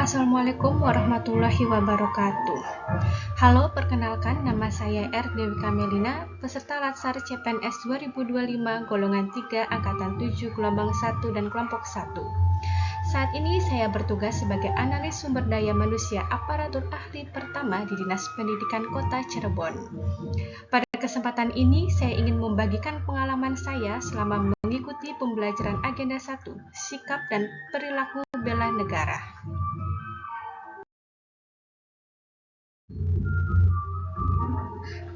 Assalamualaikum warahmatullahi wabarakatuh. Halo, perkenalkan nama saya R. Dewi Kamelina, peserta Latsar CPNS 2025 golongan 3 angkatan 7 gelombang 1 dan kelompok 1. Saat ini saya bertugas sebagai analis sumber daya manusia aparatur ahli pertama di Dinas Pendidikan Kota Cirebon. Pada kesempatan ini saya ingin membagikan pengalaman saya selama mengikuti pembelajaran agenda 1, sikap dan perilaku bela negara.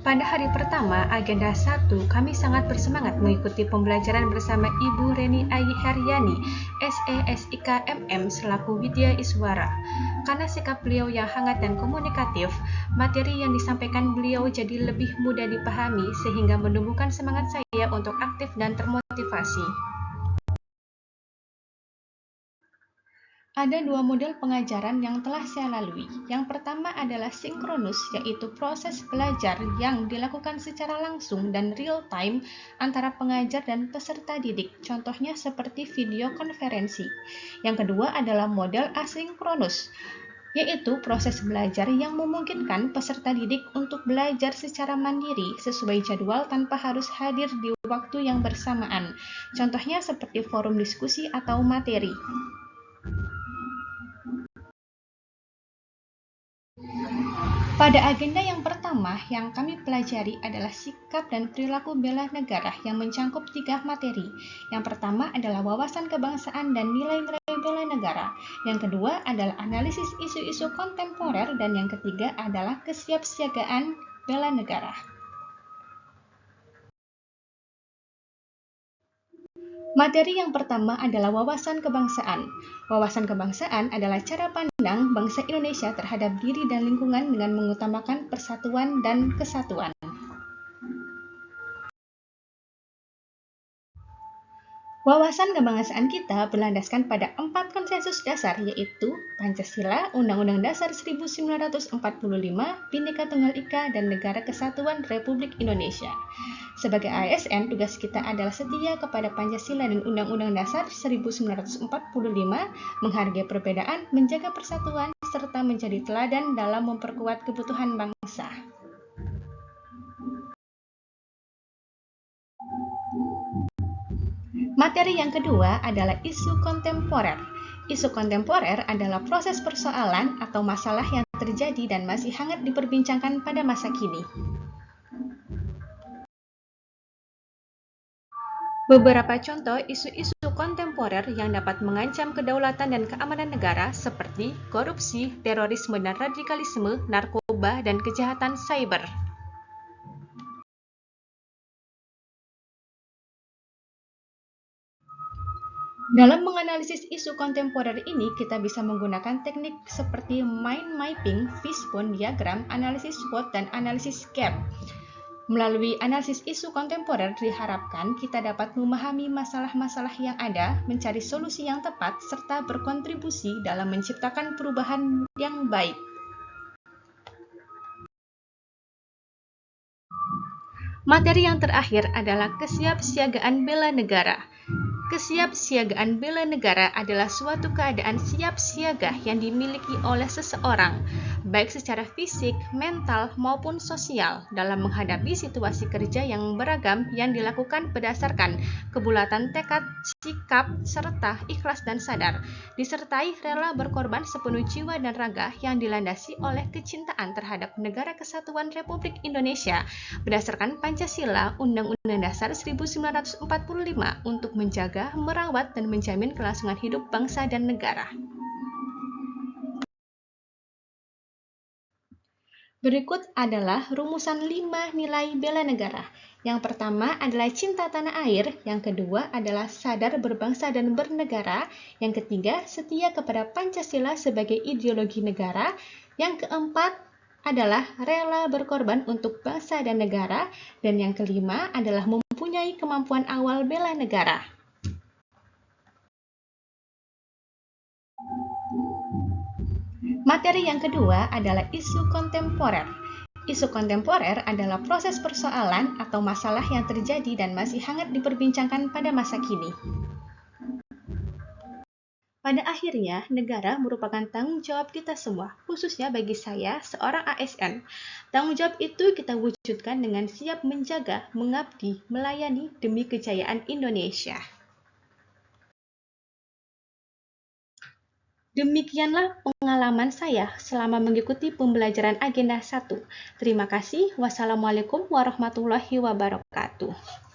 Pada hari pertama agenda 1, kami sangat bersemangat mengikuti pembelajaran bersama Ibu Reni Ayi Haryani, SESIK MM selaku Widya Iswara. Karena sikap beliau yang hangat dan komunikatif, materi yang disampaikan beliau jadi lebih mudah dipahami sehingga menumbuhkan semangat saya untuk aktif dan termotivasi. Ada dua model pengajaran yang telah saya lalui. Yang pertama adalah sinkronus, yaitu proses belajar yang dilakukan secara langsung dan real time antara pengajar dan peserta didik. Contohnya seperti video konferensi. Yang kedua adalah model asinkronus, yaitu proses belajar yang memungkinkan peserta didik untuk belajar secara mandiri sesuai jadwal tanpa harus hadir di waktu yang bersamaan. Contohnya seperti forum diskusi atau materi. Pada agenda yang pertama yang kami pelajari adalah sikap dan perilaku bela negara yang mencakup 3 materi. Yang pertama adalah wawasan kebangsaan dan nilai-nilai bela negara. Yang kedua adalah analisis isu-isu kontemporer dan yang ketiga adalah kesiapsiagaan bela negara. Materi yang pertama adalah wawasan kebangsaan. Wawasan kebangsaan adalah cara pandang bangsa Indonesia terhadap diri dan lingkungan dengan mengutamakan persatuan dan kesatuan. Wawasan kebangsaan kita berlandaskan pada 4 konsensus dasar, yaitu Pancasila, Undang-Undang Dasar 1945, Bhinneka Tunggal Ika, dan Negara Kesatuan Republik Indonesia. Sebagai ASN, tugas kita adalah setia kepada Pancasila dan Undang-Undang Dasar 1945, menghargai perbedaan, menjaga persatuan, serta menjadi teladan dalam memperkuat kebutuhan bangsa. Materi yang kedua adalah isu kontemporer. Isu kontemporer adalah proses persoalan atau masalah yang terjadi dan masih hangat diperbincangkan pada masa kini. Beberapa contoh isu-isu kontemporer yang dapat mengancam kedaulatan dan keamanan negara seperti korupsi, terorisme dan radikalisme, narkoba, dan kejahatan cyber. Dalam menganalisis isu kontemporer ini, kita bisa menggunakan teknik seperti mind mapping, fishbone diagram, analisis SWOT, dan analisis gap. Melalui analisis isu kontemporer diharapkan kita dapat memahami masalah-masalah yang ada, mencari solusi yang tepat, serta berkontribusi dalam menciptakan perubahan yang baik. Materi yang terakhir adalah kesiapsiagaan bela negara. Kesiapsiagaan bela negara adalah suatu keadaan siap siaga yang dimiliki oleh seseorang, baik secara fisik, mental, maupun sosial, dalam menghadapi situasi kerja yang beragam yang dilakukan berdasarkan kebulatan tekad, sikap, serta ikhlas dan sadar, disertai rela berkorban sepenuh jiwa dan raga yang dilandasi oleh kecintaan terhadap Negara Kesatuan Republik Indonesia berdasarkan Pancasila, Undang-Undang Dasar 1945 untuk menjaga, merawat, dan menjamin kelangsungan hidup bangsa dan negara. Berikut adalah rumusan 5 nilai bela negara. Yang pertama adalah cinta tanah air, yang kedua adalah sadar berbangsa dan bernegara, yang ketiga setia kepada Pancasila sebagai ideologi negara, yang keempat adalah rela berkorban untuk bangsa dan negara, dan yang kelima adalah mempunyai kemampuan awal bela negara. Materi yang kedua adalah isu kontemporer. Isu kontemporer adalah proses persoalan atau masalah yang terjadi dan masih hangat diperbincangkan pada masa kini. Pada akhirnya, negara merupakan tanggung jawab kita semua, khususnya bagi saya, seorang ASN. Tanggung jawab itu kita wujudkan dengan siap menjaga, mengabdi, melayani demi kejayaan Indonesia. Demikianlah pengalaman saya selama mengikuti pembelajaran Agenda 1. Terima kasih. Wassalamualaikum warahmatullahi wabarakatuh.